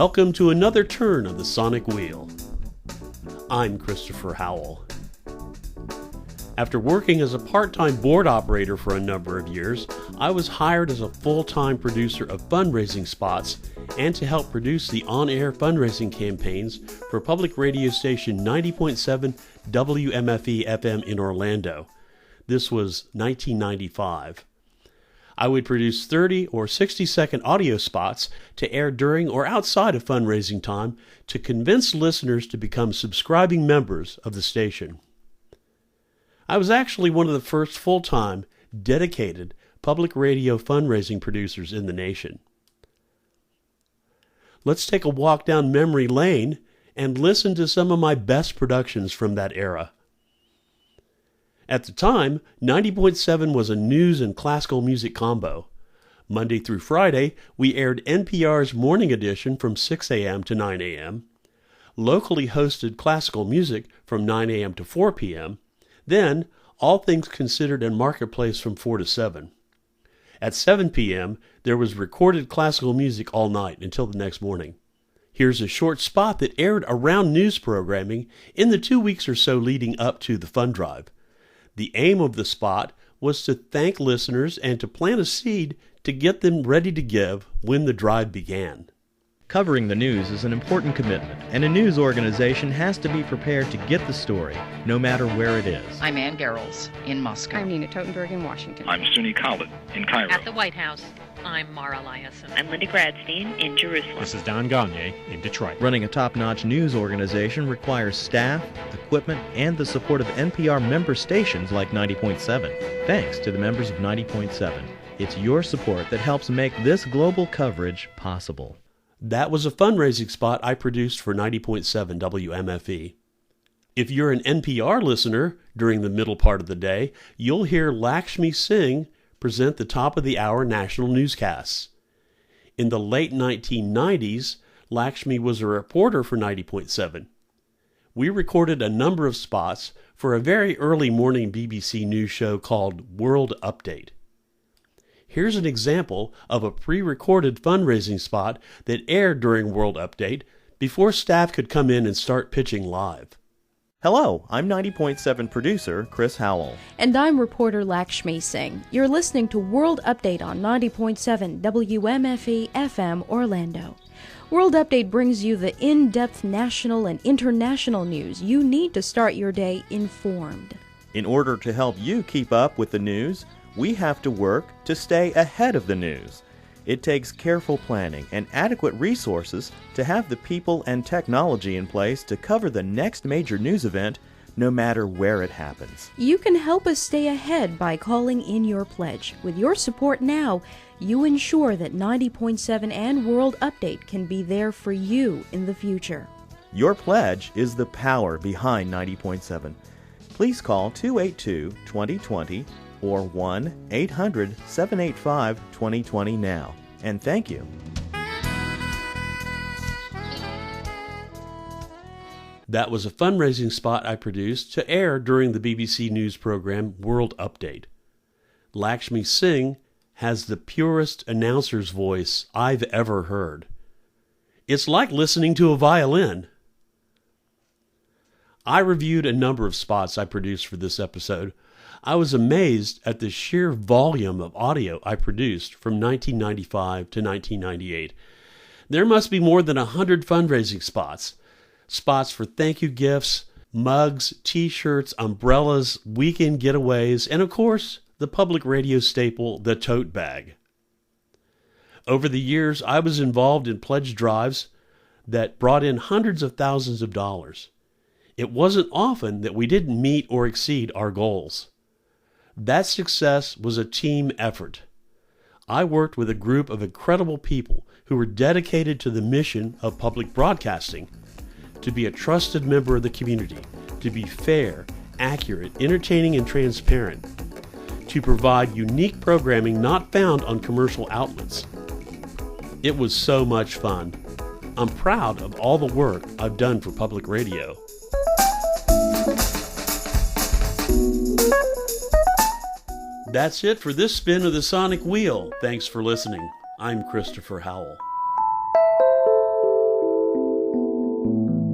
Welcome to another turn of the Sonic Wheel. I'm Christopher Howell. After working as a part-time board operator for a number of years, I was hired as a full-time producer of fundraising spots and to help produce the on-air fundraising campaigns for public radio station 90.7 WMFE FM in Orlando. This was 1995. I would produce 30 or 60-second audio spots to air during or outside of fundraising time to convince listeners to become subscribing members of the station. I was actually one of the first full-time, dedicated public radio fundraising producers in the nation. Let's take a walk down memory lane and listen to some of my best productions from that era. At the time, 90.7 was a news and classical music combo. Monday through Friday, we aired NPR's Morning Edition from 6 a.m. to 9 a.m., locally hosted classical music from 9 a.m. to 4 p.m., then All Things Considered and Marketplace from 4 to 7. At 7 p.m., there was recorded classical music all night until the next morning. Here's a short spot that aired around news programming in the 2 weeks or so leading up to the fund drive. The aim of the spot was to thank listeners and to plant a seed to get them ready to give when the drive began. Covering the news is an important commitment, and a news organization has to be prepared to get the story, no matter where it is. I'm Ann Garrels in Moscow. I'm Nina Totenberg in Washington. I'm Suni Khalid in Cairo. At the White House, I'm Mara Liasson. I'm Linda Gradstein in Jerusalem. This is Don Gagne in Detroit. Running a top-notch news organization requires staff, equipment, and the support of NPR member stations like 90.7. Thanks to the members of 90.7. It's your support that helps make this global coverage possible. That was a fundraising spot I produced for 90.7 WMFE. If you're an NPR listener during the middle part of the day, you'll hear Lakshmi Singh present the top-of-the-hour national newscasts. In the late 1990s, Lakshmi was a reporter for 90.7. We recorded a number of spots for a very early morning BBC news show called World Update. Here's an example of a pre-recorded fundraising spot that aired during World Update before staff could come in and start pitching live. Hello, I'm 90.7 producer Chris Howell. And I'm reporter Lakshmi Singh. You're listening to World Update on 90.7 WMFE FM Orlando. World Update brings you the in-depth national and international news you need to start your day informed. In order to help you keep up with the news, we have to work to stay ahead of the news. It takes careful planning and adequate resources to have the people and technology in place to cover the next major news event, no matter where it happens. You can help us stay ahead by calling in your pledge. With your support now, you ensure that 90.7 and World Update can be there for you in the future. Your pledge is the power behind 90.7. Please call 282-2020 or 1-800-785-2020 now. And thank you. That was a fundraising spot I produced to air during the BBC News program World Update. Lakshmi Singh has the purest announcer's voice I've ever heard. It's like listening to a violin. I reviewed a number of spots I produced for this episode. I was amazed at the sheer volume of audio I produced from 1995 to 1998. There must be more than 100 fundraising spots. Spots for thank you gifts, mugs, t-shirts, umbrellas, weekend getaways, and of course, the public radio staple, the tote bag. Over the years, I was involved in pledge drives that brought in hundreds of thousands of dollars. It wasn't often that we didn't meet or exceed our goals. That success was a team effort. I worked with a group of incredible people who were dedicated to the mission of public broadcasting, to be a trusted member of the community, to be fair, accurate, entertaining, and transparent, to provide unique programming not found on commercial outlets. It was so much fun. I'm proud of all the work I've done for public radio. That's it for this spin of the Sonic Wheel. Thanks for listening. I'm Christopher Howell. you.